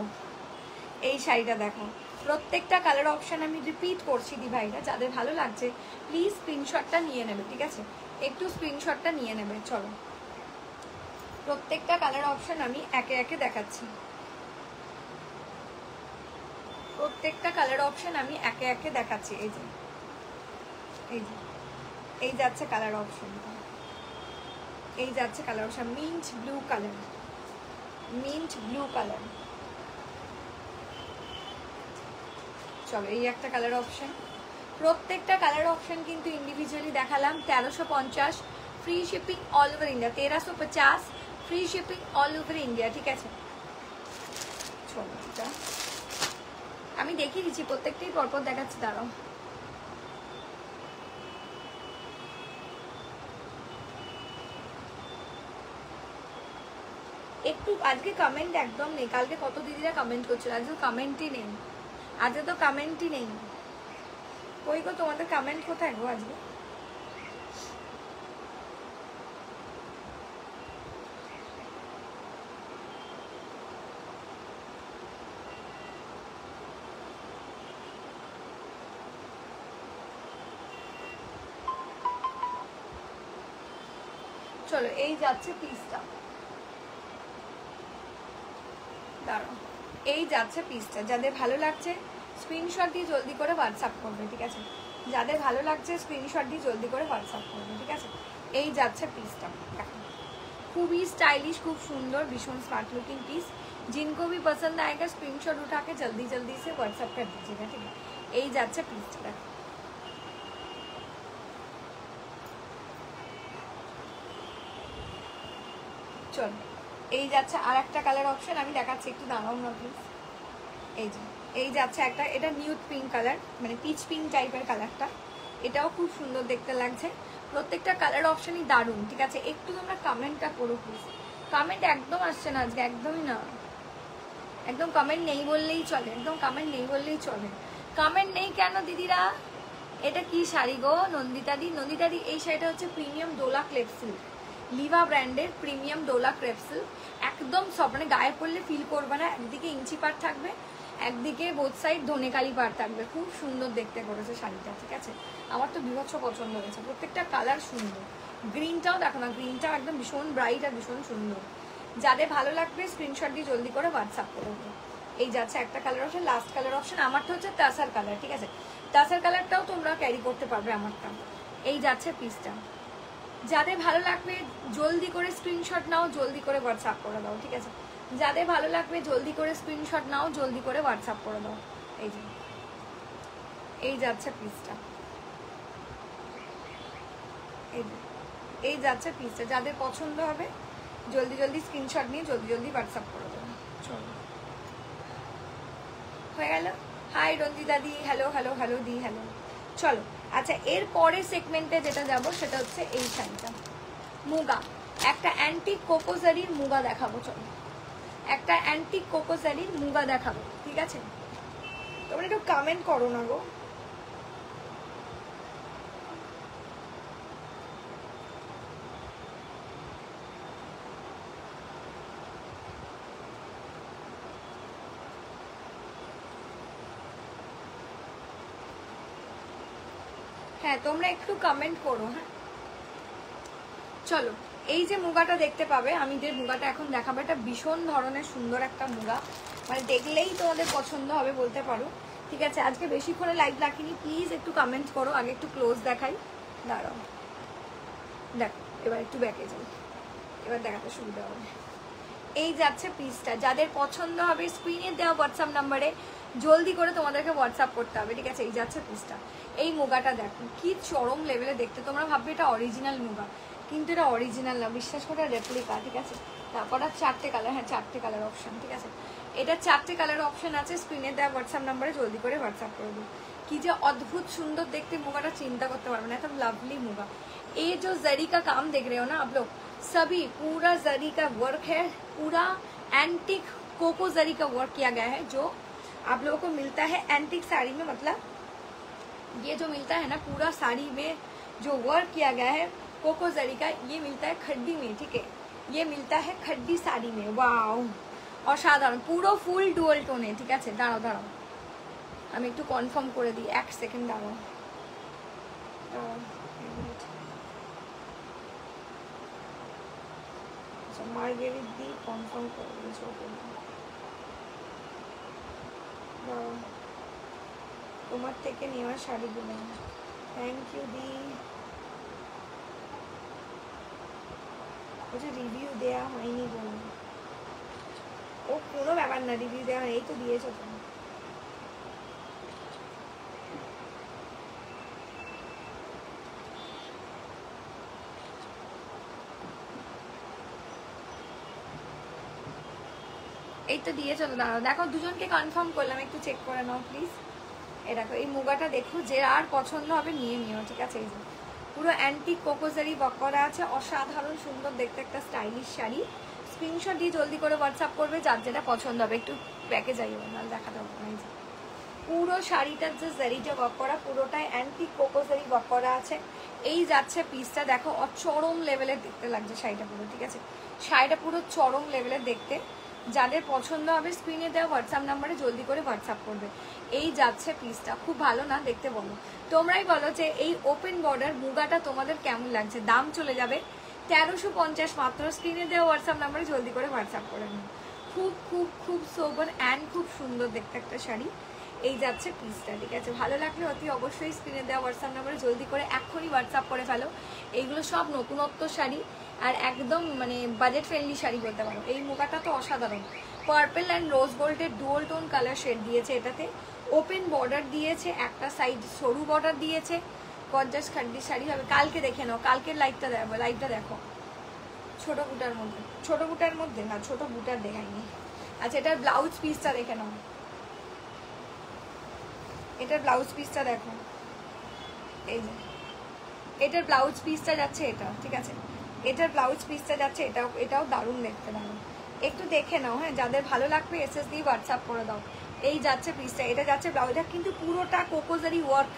এই শাড়িটা দেখো, প্রত্যেকটা কালার অপশন আমি রিপিট করছি দি ভাইরা, যাদের ভালো লাগছে প্লিজ স্ক্রিনশটটা নিয়ে নেবে, ঠিক আছে? একটু স্ক্রিনশটটা নিয়ে নেবে। চলো, প্রত্যেকটা কালার অপশন আমি একে একে দেখাচ্ছি, প্রত্যেকটা কালার অপশন আমি একে একে দেখাচ্ছি। এই যে, এই যে, এই যাচ্ছে কালার অপশন, এই যাচ্ছে colour option, mint blue colour, mint blue colour. চলো, এই একটা কালার অপশন, প্রত্যেকটা কালার অপশন কিন্তু ইন্ডিভিজুয়ালি দেখালাম। 1350, free shipping all over India. 1350, free shipping all over India, ঠিক আছে? চলো, এটা আমি দেখিয়ে দিচ্ছি, প্রত্যেকটাই পরপর দেখাচ্ছি, দাঁড়াও। একটু আজকে কমেন্ট একদম নেই, কালকে কত দিদিরা কমেন্ট করছিল, আজকে কমেন্টই নেই, আজকে তো কমেন্টই নেই। কই গো, তোমাদের কমেন্ট কোথায় গো আজকে? চলো, এই যাচ্ছে পিসটা, দাঁড়াও, এই যাচ্ছে পিসটা। যাদের ভালো লাগছে স্ক্রিনশট দিয়ে জলদি করে হোয়াটসঅ্যাপ করবে, ঠিক আছে? যাদের ভালো লাগছে স্ক্রিনশট দিয়ে জলদি করে হোয়াটসঅ্যাপ করবে, ঠিক আছে? এই যাচ্ছে পিসটা, দেখো, खूबी स्टाइलिश, खूब सुंदर, भीषण स्मार्ट लुकिंग पीस। जिनको भी पसंद आएगा स्क्रीनशॉट उठा के जल्दी जल्दी से व्हाट्सएप कर दीजिएगा, ठीक है? এই যাচ্ছে পিসটা। চলো, এই যাচ্ছে আর একটা কালার অপশন আমি দেখাচ্ছি, একটু দাঁড়াও না প্লিজ। এই যে, এই যাচ্ছে একটা, এটা নিউড পিঙ্ক কালার, মানে পিচ পিঙ্ক টাইপের কালারটা, এটাও খুব সুন্দর দেখতে লাগছে। প্রত্যেকটা কালার অপশনই দারুণ, ঠিক আছে? একটু তোমরা কমেন্টটা করো প্লিজ। কমেন্ট একদম আসছে না আজকে, একদমই না, একদম কমেন্ট নেই বললেই চলে, একদম কমেন্ট নেই বললেই চলে। কমেন্ট নেই কেন দিদিরা? এটা কি শাড়ি গো নন্দিতাদি? নন্দিতাদি এই শাড়িটা হচ্ছে premium Dola crepe silk, Liva ব্র্যান্ডের প্রিমিয়াম ডোলা ক্রেপ সিল্ক। একদম সব মানে গায়ে পড়লে ফিল করবে না, একদিকে ইঞ্চি পাট থাকবে, একদিকে বোথ সাইড ধনেকালি পাট থাকবে। খুব সুন্দর দেখতে করেছে শাড়িটা, ঠিক আছে? আমার তো বিভৎস পছন্দ হয়েছে, প্রত্যেকটা কালার সুন্দর। গ্রিনটাও দেখো না, গ্রিনটাও একদম ভীষণ ব্রাইট আর ভীষণ সুন্দর। যাদের ভালো লাগবে স্ক্রিনশট দিয়ে জলদি করে হোয়াটসঅ্যাপ করে দেবো। এই যাচ্ছে একটা colour option, last colour option আমারটা হচ্ছে তাসার কালার, ঠিক আছে? তাসার কালারটাও তোমরা ক্যারি করতে পারবে আমারটা। এই যাচ্ছে পিসটা, যাদের ভালো লাগবে জলদি করে স্ক্রিনশট নাও, জলদি করে হোয়াটসঅ্যাপ করে দাও, ঠিক আছে? যাদের ভালো লাগবে জলদি করে স্ক্রিনশট নাও, জলদি করে হোয়াটসঅ্যাপ করে দাও। এই যে এই যাচ্ছে পিসটা, এই যাচ্ছে পিসটা, যাদের পছন্দ হবে জলদি জলদি স্ক্রিনশট নিয়ে জলদি জলদি হোয়াটসঅ্যাপ করে দেবো। চলো হয়ে গেল। হাই রঞ্জিতা দি, হ্যালো হ্যালো হ্যালো দি, হ্যালো। চলো আচ্ছা, এর পরের সেগমেন্টে যেটা যাব সেটা হচ্ছে এই শাড়িটা, মুগা, একটা অ্যান্টিক কোকোজারির মুগা দেখাবো। চলো একটা অ্যান্টিক কোকোজারির মুগা দেখাবো, ঠিক আছে? তোমরা একটু কমেন্ট করো না গো। হ্যাঁ তোমরা একটু কমেন্ট করো। হ্যাঁ চলো, এই যে মুগাটা দেখতে পাবে, আমি যে মুগাটা এখন দেখাবো এটা ভীষণ ধরনের সুন্দর একটা মুগা, মানে দেখলেই তোমাদের পছন্দ হবে বলতে পারো, ঠিক আছে? আজকে বেশিক্ষণে লাইভ রাখিনি, প্লিজ একটু কমেন্ট করো। আগে একটু ক্লোজ দেখাই, দাঁড়াও, দেখো এবার একটু ব্যাকে যাই, এবার দেখাতে সুবিধা হবে। এই যাচ্ছে পিসটা, যাদের পছন্দ হবে স্ক্রিনে দেওয়া হোয়াটসঅ্যাপ নাম্বারে জলদি করে তোমাদেরকে হোয়াটসঅ্যাপ করতে হবে, ঠিক আছে? এই যাচ্ছে পিসটা। এই মুগাটা দেখো কি চরম লেভেলে দেখতে, তোমরা ভাববে এটা অরিজিনাল মুগা, কিন্তু এটা অরিজিনাল না, বিশ্বাস করে রেপ্লিকা, ঠিক আছে? তারপর আর চারটে কালার, হ্যাঁ চারটে কালার অপশন, ঠিক আছে? এটা চারটে কালার অপশন আছে, স্ক্রিনে দেওয়া হোয়াটসঅ্যাপ নাম্বারে জলদি করে হোয়াটসঅ্যাপ করে দিও। কি যে অদ্ভুত সুন্দর দেখতে মুগাটা, চিন্তা করতে পারবে না, এত লাভলি मुगा। ये जो जरी का काम देख रहे हो ना आप लोग, सभी पूरा जरी का वर्क है, पूरा एंटिक कोको जरी का वर्क किया गया है, जो आप लोगों को मिलता है एंटिक साड़ी में। मतलब ये जो मिलता है ना पूरा साड़ी में जो वर्क किया गया है कोको जरी का, ये मिलता है खड्डी में, ठीक है? ये मिलता है खड्डी साड़ी में। वाओ অসাধারণ, পুরো ফুল ডুয়াল টোনে, ঠিক আছে? দাঁড়াও দাঁড়াও, আমি একটু কনফার্ম করে দিই, এক সেকেন্ড দাঁড়াও। আচ্ছা মার্গেরিট দি কনফার্ম করে দিয়েছো, তোমার থেকে নেওয়া শাড়িগুলো, থ্যাংক ইউ দি। বলছে রিভিউ দেওয়া হয়নি বলুন, ও কোনো ব্যাপার না, রিভিউ দেওয়া এই তো দিয়েছো তুমি। এই তো দিয়েছো তো, দাঁড়াও দেখো, দুজনকে কনফার্ম করলাম, একটু চেক করে নাও প্লিজ। এ দেখো এই মুগাটা দেখো, যে আর পছন্দ হবে নিয়ে নিও, ঠিক আছে? এই যে পুরো অ্যান্টিক কোকোজারি ওয়ার্ক করা আছে, অসাধারণ সুন্দর দেখতে একটা স্টাইলিশ শাড়ি। স্ক্রিনশট দিয়ে জলদি করে হোয়াটসঅ্যাপ করবে যার যেটা পছন্দ হবে। একটু প্যাকে যাইও, নাহলে দেখাতে হবে না। এই যে পুরো শাড়িটার যে জারিটা ওয়ার্ক করা, পুরোটাই অ্যান্টিক কোকোজারি ওয়ার্ক করা আছে। এই যাচ্ছে পিসটা, দেখো চরম লেভেলের দেখতে লাগছে শাড়িটা পুরো, ঠিক আছে? শাড়িটা পুরো চরম লেভেলের দেখতে, যাদের পছন্দ হবে স্ক্রিনে দেওয়া হোয়াটসঅ্যাপ নাম্বারে জলদি করে হোয়াটসঅ্যাপ করবে। এই যাচ্ছে পিসটা, খুব ভালো না দেখতে? বলো, তোমরাই বলো যে এই ওপেন বর্ডার মুগাটা তোমাদের কেমন লাগছে। দাম চলে যাবে 1350 মাত্র, স্ক্রিনে দেওয়া হোয়াটসঅ্যাপ নাম্বারে জলদি করে হোয়াটসঅ্যাপ করে নিন। খুব খুব খুব সোবার অ্যান্ড খুব সুন্দর দেখতে একটা শাড়ি। এই যাচ্ছে পিসটা, ঠিক আছে? ভালো লাগলে অতি অবশ্যই স্ক্রিনে দেওয়া হোয়াটসঅ্যাপ নাম্বারে জলদি করে এখনই হোয়াটসঅ্যাপ করে ফেলো। এইগুলো সব নতুনত্ব শাড়ি আর একদম মানে বাজেট ফ্রেন্ডলি শাড়ি বলতে পারো। এই মুগাটা তো অসাধারণ, পার্পল অ্যান্ড রোজ গোল্ডের ডুয়াল টোন কালার শেড দিয়েছে এটাতে, ওপেন বর্ডার দিয়েছে, একটা সাইড সরু বর্ডার দিয়েছে, গর্জাস খাড্ডি শাড়ি হবে। কালকে দেখে নাও, কালকের লাইভটা দেখো। ছোট বুটার মধ্যে, ছোট বুটার মধ্যে না, ছোট বুটার দেখাইনি। আচ্ছা এটার ব্লাউজ পিসটা দেখে নাও, এটার ব্লাউজ পিসটা দেখো। এই যে এটার ব্লাউজ পিসটা যাচ্ছে এটা, ঠিক আছে, এটার ব্লাউজ পিসটা যাচ্ছে এটাও দারুণ দেখতে দারুণ। একটু দেখে নাও হ্যাঁ, যাদের ভালো লাগবে এসএস দিয়ে হোয়াটসঅ্যাপ করে দাও। এই যাচ্ছে পিসটা, এটা যাচ্ছে ব্লাউজটা, কিন্তু পুরোটা कोकोजरी वर्क,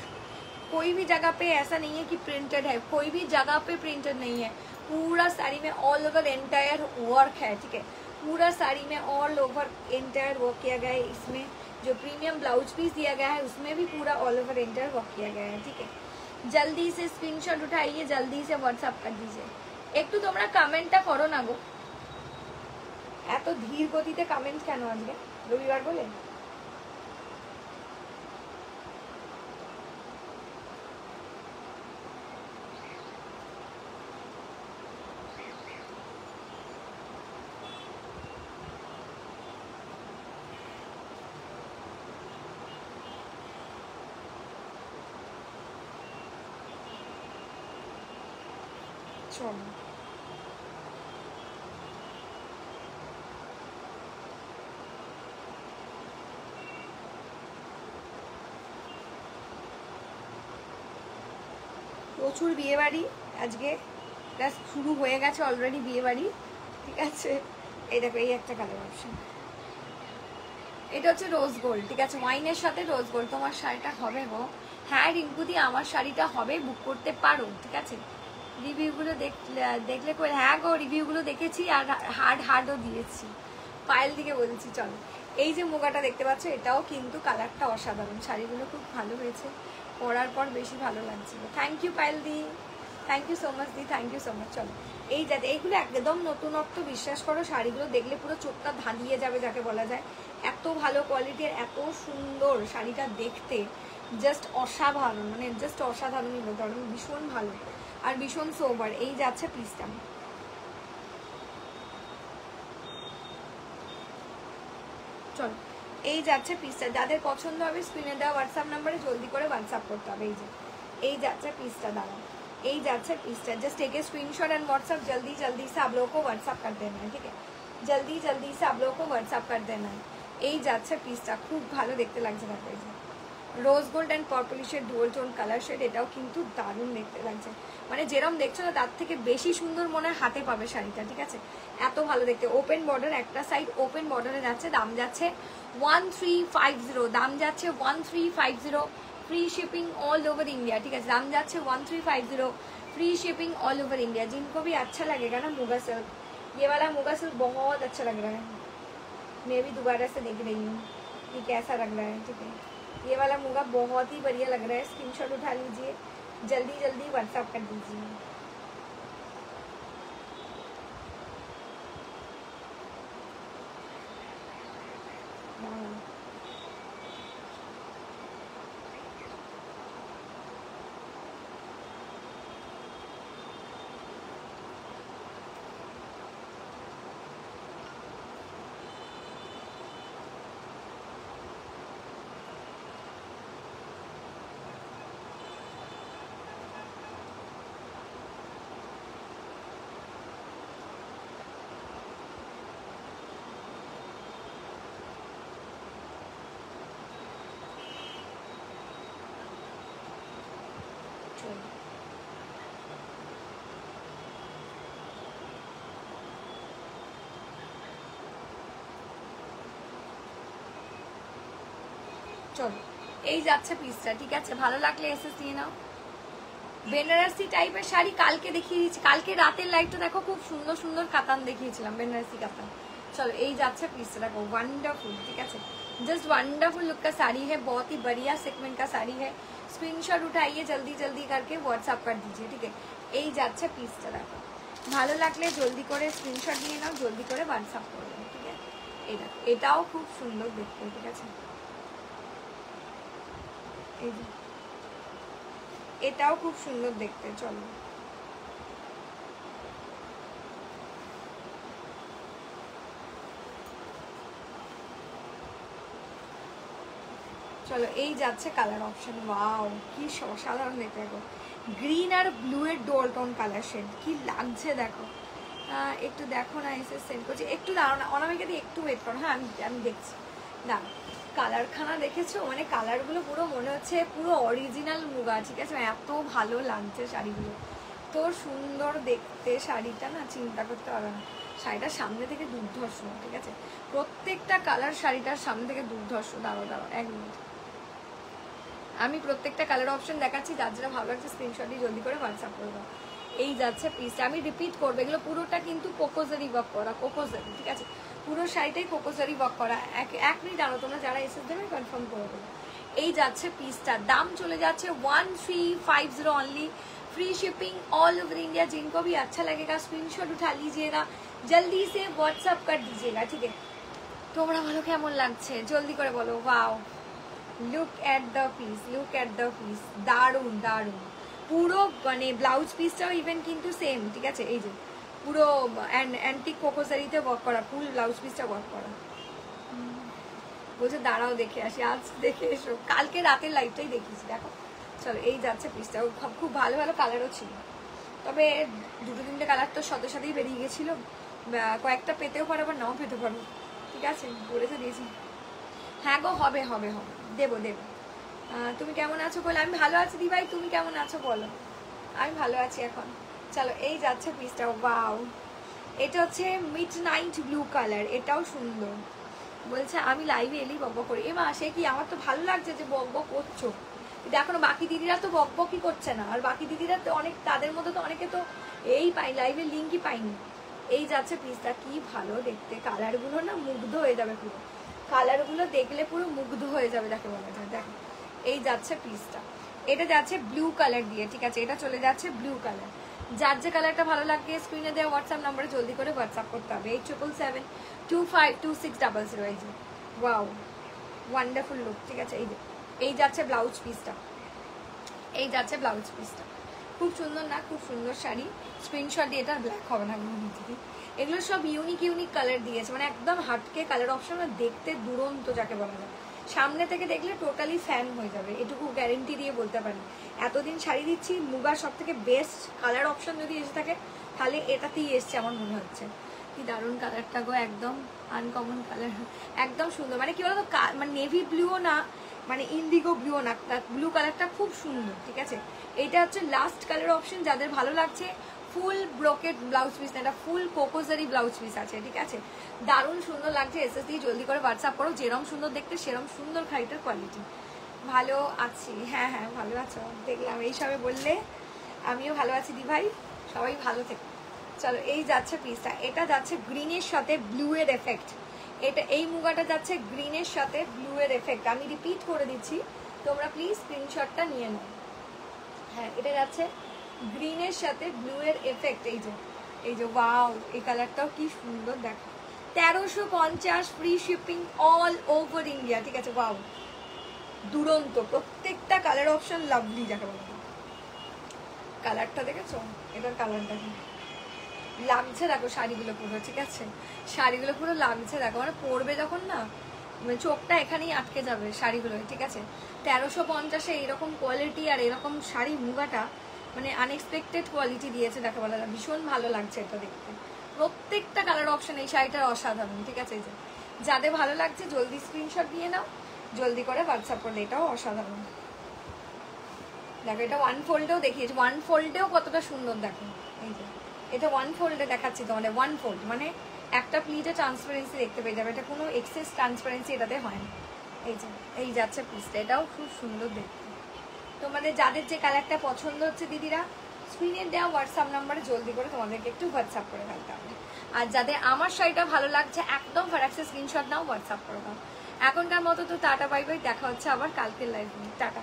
कोई भी जगह पे ऐसा नहीं है कि प्रिंटेड है, कोई भी जगह पे प्रिंटेड नहीं है। पूरा साड़ी में ऑल ओवर एंटायर वर्क है, ठीक है, पूरा साड़ी में ऑल ओवर एंटायर वर्क किया गया है। इसमें जो प्रीमियम ब्लाउज पीस दिया गया है उसमें भी पूरा ऑल ओवर एंटायर वर्क किया गया है, ठीक है। जल्दी से स्क्रीनशॉट उठाइए, जल्दी से व्हाट्सअप कर दीजिए। একটু তোমরা কমেন্টটা করো না গো, এত ধীর গতিতে কমেন্ট কেন আজকে রবিবার বলে? চলো প্রচুর বিয়ে বাড়ি আজকে, শুরু হয়ে গেছে অলরেডি বিয়ে বাড়ি, ঠিক আছে। এই দেখো এই একটা কালার অপশন, এটা হচ্ছে রোজ গোল্ড, ঠিক আছে, ওয়াইনের সাথে রোজ গোল্ড। তোমার শাড়িটা হবে গো? হ্যাঁ রিঙ্কুদি আমার শাড়িটা হবে, বুক করতে পারো, ঠিক আছে। রিভিউগুলো দেখলে করে, হ্যাঁ গো রিভিউগুলো দেখেছি আর হার্ডও দিয়েছি। পায়েল দিকে বলছি চলো। এই যে মুগাটা দেখতে পাচ্ছ এটাও কিন্তু কালারটা অসাধারণ, শাড়িগুলো খুব ভালো হয়েছে, পরার পর বেশি ভালো লাগছিল। থ্যাংক ইউ পায়েল দি, থ্যাংক ইউ সো মাচ দি, থ্যাংক ইউ সো মাচ। চলো এই যাতে এইগুলো একদম নতুনত্ব, বিশ্বাস করো শাড়িগুলো দেখলে পুরো চোখটা ধাঁধিয়ে যাবে যাকে বলা যায়। এত ভালো কোয়ালিটির, এত সুন্দর শাড়িটা দেখতে, জাস্ট অসাধারণ, মানে জাস্ট অসাধারণই বলতে পারো, ভীষণ ভালো আর ভীষণ সোবার। এই যাচ্ছে পিসটা, চলো এই যাচ্ছে পিসটা, যাদের পছন্দ হবে স্ক্রিনে দেওয়া হোয়াটসঅ্যাপ নাম্বারে জলদি করে হোয়াটসঅ্যাপ করতে হবে। এই যে এই যাচ্ছে পিসটা, দাঁড়াও এই যাচ্ছে পিসটা, just take a screenshot and WhatsApp, जल्दी जल्दी से आप लोगों को व्हाट्सएप कर देना है, ठीक है, जल्दी जल्दी से आप लोगों को व्हाट्सएप कर देना है। এই যাচ্ছে পিসটা, খুব ভালো দেখতে লাগছে, দেখো এই যে রোজ গোল্ড অ্যান্ড পার্পলিশের ডুয়াল টোন কালার শেড, এটাও কিন্তু দারুণ দেখতে লাগছে, মানে যেরকম দেখছো না তার থেকে বেশি সুন্দর মনে হাতে পাবে শাড়িটা, ঠিক আছে, এত ভালো দেখতে। ওপেন বর্ডার, একটা সাইড ওপেন বর্ডারে যাচ্ছে, দাম যাচ্ছে 1350, দাম যাচ্ছে 1350, free shipping all over India, ठीक है, दाम जाच्छे 1350, free shipping all over India. जिनको भी अच्छा लगेगा ना मुगा सिल्क, ये वाला मुगा सिल्क बहुत अच्छा लग रहा है, मैं भी दोबारा से देख रही हूँ कि कैसा लग रहा है, ठीक है, ये वाला मुगा बहुत ही बढ़िया लग रहा है। स्क्रीनशॉट उठा लीजिए, जल्दी जल्दी व्हाट्सएप कर दीजिए। চলো এই যাচ্ছে পিসটা, ঠিক আছে, ভালো লাগলে এসএস নিয়ে নাও। বেনারসি টাইপের শাড়ি কালকে দেখিয়ে দিচ্ছি, কালকে রাতের লাইটটা দেখো, খুব সুন্দর সুন্দর কাতান দেখিয়েছিলাম, বেনারসি কাতান। चलो এই যাচ্ছে পিসটা, দেখো वंडरफुल, ठीक है, जस्ट वंडरफुल लुक का साड़ी है, बहुत ही बढ़िया सेगमेंट का साड़ी है। स्क्रीनशॉट उठाइए, जल्दी जल्दी करके व्हाट्सएप कर दीजिए, ठीक है। এই যাচ্ছে পিসটা, দেখো ভালো লাগলে জলদি করে স্ক্রিনশট নিয়ে নাও, জলদি করে হোয়াটসঅ্যাপ করে দাও, ঠিক আছে। এই দেখো এটাও খুব সুন্দর দেখতে, ঠিক আছে, এই যে এটাও খুব সুন্দর দেখতে। চলো চলো এই যাচ্ছে কালার অপশন, ওয়াও কি অসাধারণ দেখতে, দেখো গ্রিন আর ব্লু এর ডোল টোন কালার শেড, কি লাগছে দেখো। একটু দেখো না, এসে সেন্ড করছি, একটু দাঁড়াও না অনামিকা দি, একটু ওয়েট করো, হ্যাঁ আমি দেখছি, দাঁড়াও কালারখানা দেখেছো, মানে কালারগুলো পুরো মনে হচ্ছে পুরো অরিজিনাল মুগা, ঠিক আছে? এত ভালো লাগছে শাড়িগুলো, তো সুন্দর দেখতে শাড়িটা না, চিন্তা করতে পারবে না। শাড়িটার সামনে থেকে দুর্ধর্ষ, ঠিক আছে? প্রত্যেকটা কালার শাড়িটার সামনে থেকে দুর্ধর্ষ। দাঁড়াও দাঁড়াও 1 মিনিট, আমি প্রত্যেকটা কালার অপশন দেখাচ্ছি, যার যেটা ভালো লাগছে স্ক্রিনশট দিয়ে জলদি করে হোয়াটসঅ্যাপ করে দাও। এই যাচ্ছে পিসটা, আমি রিপিট করবো, এগুলো পুরোটা কিন্তু কোকোজারি ওয়ার্ক করা, কোকোজারি, ঠিক আছে? পুরো শাড়িটাই কোকোজারি ওয়ার্ক করা। এক মিনিট আরো, তোমরা যারা এসে দেবে কনফার্ম করে দেবে। এই যাচ্ছে পিসটা, দাম চলে যাচ্ছে 1350 only, free shipping all over India. जिनको भी अच्छा लगेगा स्क्रीनशॉट उठा लीजिएगा, जल्दी से व्हाट्सअप कर दीजिएगा, ठीक है? তোমরা বলো কেমন লাগছে, জলদি করে বলো। Wow, look at the piece, look at the piece, দারুণ দারুণ। পুরো মানে ব্লাউজ পিসটাও ইভেন কিন্তু সেম, ঠিক আছে? এই যে পুরো অ্যান্টিক কোকোজারিতে ওয়ার্ক করা, ফুল ব্লাউজ পিসটা ওয়ার্ক করা। বলছে দাঁড়াও দেখে আসি, আজ দেখে এসো, কালকে রাতের লাইভটাই দেখিয়েছি, দেখো। চলো, এই যাচ্ছে পিসটা, খুব ভালো ভালো কালারও ছিল, তবে 2-3টে কালার তো সাথে সাথেই বেরিয়ে গেছিলো, কয়েকটা পেতেও পারো আবার নাও পেতে পারো, ঠিক আছে? বলে তো দিয়েছি। হ্যাঁ গো, হবে হবে হবে, দেবো দেবো। তুমি কেমন আছো বলো? আমি ভালো আছি দিভাই, তুমি কেমন আছো বলো? আমি ভালো আছি এখন। চলো, এই যাচ্ছে পিসটা, ওয়াও, এটা হচ্ছে মিড নাইট ব্লু কালার, এটাও সুন্দর। বলছে আমি লাইভে এলেই বকবক করি। এ মা, সে কি, আমার তো ভালো লাগছে যে বকবক করছো। দেখো না, বাকি দিদিরা তো বকবকই করছে না, আর বাকি দিদিরা তো অনেক, তাদের মধ্যে তো অনেকে তো এই পাই, লাইভের লিঙ্কই পাইনি। এই যাচ্ছে পিসটা, কি ভালো দেখতে, কালারগুলো না মুগ্ধ হয়ে যাবে পুরো, কালারগুলো দেখলে পুরো মুগ্ধ হয়ে যাবে, দেখে বলা যায়। দেখো, এই যাচ্ছে পিসটা, এটা যাচ্ছে ব্লু কালার দিয়ে, ঠিক আছে? এটা চলে যাচ্ছে ব্লু কালার। যার যে কালারটা ভালো লাগে স্ক্রিনে দেওয়া হোয়াটসঅ্যাপ নাম্বারে জলদি করে হোয়াটসঅ্যাপ করতে হবে, 8777252600। এই যে ওয়াও, ওয়ান্ডারফুল লুক, ঠিক আছে? এই যাচ্ছে ব্লাউজ পিসটা, এই যাচ্ছে ব্লাউজ পিসটা, খুব সুন্দর না? খুব সুন্দর শাড়ি। স্ক্রিনশট দিয়ে, এটা ব্ল্যাক হবে না দিদি, এগুলো সব ইউনিক ইউনিক কালার দিয়েছে, মানে একদম হাটকে কালার অপশন, দেখতে দুরন্ত যাকে বলা যায়। সামনে থেকে দেখলে টোটালি ফ্যান হয়ে যাবে, এটুকু গ্যারেন্টি দিয়ে বলতে পারি। এতদিন শাড়ি দিচ্ছি, মুগার সব থেকে বেস্ট কালার অপশন যদি এসে থাকে তাহলে এটাতেই এসছে আমার মনে হচ্ছে। কি দারুণ কালারটা গো, একদম আনকমন কালার, একদম সুন্দর। মানে কি বলতো, মানে নেভি ব্লুও না, মানে ইন্ডিগো ব্লুও না, ব্লু কালারটা খুব সুন্দর, ঠিক আছে? এটা হচ্ছে লাস্ট কালার অপশন, যাদের ভালো লাগছে। ফুল ব্রোকেট ব্লাউজ পিস না, এটা ফুল কোকোজারি ব্লাউজ পিস আছে, ঠিক আছে? দারুণ সুন্দর লাগছে। এসএস দিয়ে জলদি করে হোয়াটসঅ্যাপ করো, যেরকম সুন্দর দেখতে সেরকম সুন্দর শাড়িটার কোয়ালিটি। ভালো আছি, হ্যাঁ হ্যাঁ ভালো আছো, দেখলাম এইসবে বললে। আমিও ভালো আছি দি ভাই, সবাই ভালো থেকো। চলো, এই যাচ্ছে পিসটা, এটা যাচ্ছে গ্রিনের সাথে ব্লু এর এফেক্ট। এটা, এই মুগাটা যাচ্ছে গ্রিনের সাথে ব্লু এর এফেক্ট। আমি রিপিট করে দিচ্ছি, তোমরা প্লিজ স্ক্রিনশটটা নিয়ে নাও। হ্যাঁ, এটা যাচ্ছে গ্রিনের সাথে ব্লু এর এফেক্ট। এই যে ওয়াও, এই কালারটাও কি সুন্দর, দেখো। 1350 free shipping all over India, ঠিক আছে? ওয়াও, দুরন্ত, প্রত্যেকটা কালার অপশন লাভলি, যাকে বলা যায়। কালারটা দেখেছো, এটার কালারটা কি লাগছে দেখো, শাড়িগুলো পুরো, ঠিক আছে? শাড়িগুলো পুরো লাগছে দেখো, মানে পরবে যখন না, মানে চোখটা এখানেই আটকে যাবে শাড়িগুলো, ঠিক আছে? 1350-এ এরকম কোয়ালিটি আর এরকম শাড়ি, মুগাটা মানে আনএক্সপেক্টেড কোয়ালিটি দিয়েছে, দেখো বলা যায়। ভীষণ ভালো লাগছে এটা দেখতে, প্রত্যেকটা কালার অপশন এই শাড়িটার অসাধারণ, ঠিক আছে? এই যে যাদের ভালো লাগছে জলদি স্ক্রিনশট দিয়ে নাও, জলদি করে হোয়াটসঅ্যাপ করলে। এটাও অসাধারণ, দেখো। এটা ওয়ান ফোল্ডেও দেখিয়েছি, ওয়ান ফোল্ডেও কতটা সুন্দর, দেখো। এই যে এটা ওয়ান ফোল্ডে দেখাচ্ছি তোমাদের, ওয়ান ফোল্ড মানে একটা প্লিটে ট্রান্সপারেন্সি দেখতে পেয়ে যাবে, এটা কোনো এক্সেস ট্রান্সপারেন্সি এটাতে হয় না। এই যাচ্ছে পিসটা, এটাও খুব সুন্দর দেখতে। তোমাদের যাদের যে কালারটা পছন্দ হচ্ছে দিদিরা, স্ক্রিনের দেওয়া হোয়াটসঅ্যাপ নাম্বারে জলদি করে তোমাদেরকে একটু হোয়াটসঅ্যাপ করে ফেলতে হবে। আর যাদের আমার শাড়িটা ভালো লাগছে, একদম ফারাক্সের স্ক্রিনশট নাও, হোয়াটসঅ্যাপ করে দাও। এখনকার মতো তো টাটা, বাই বাই, দেখা হচ্ছে আবার কালকের লাইভে। টাটা।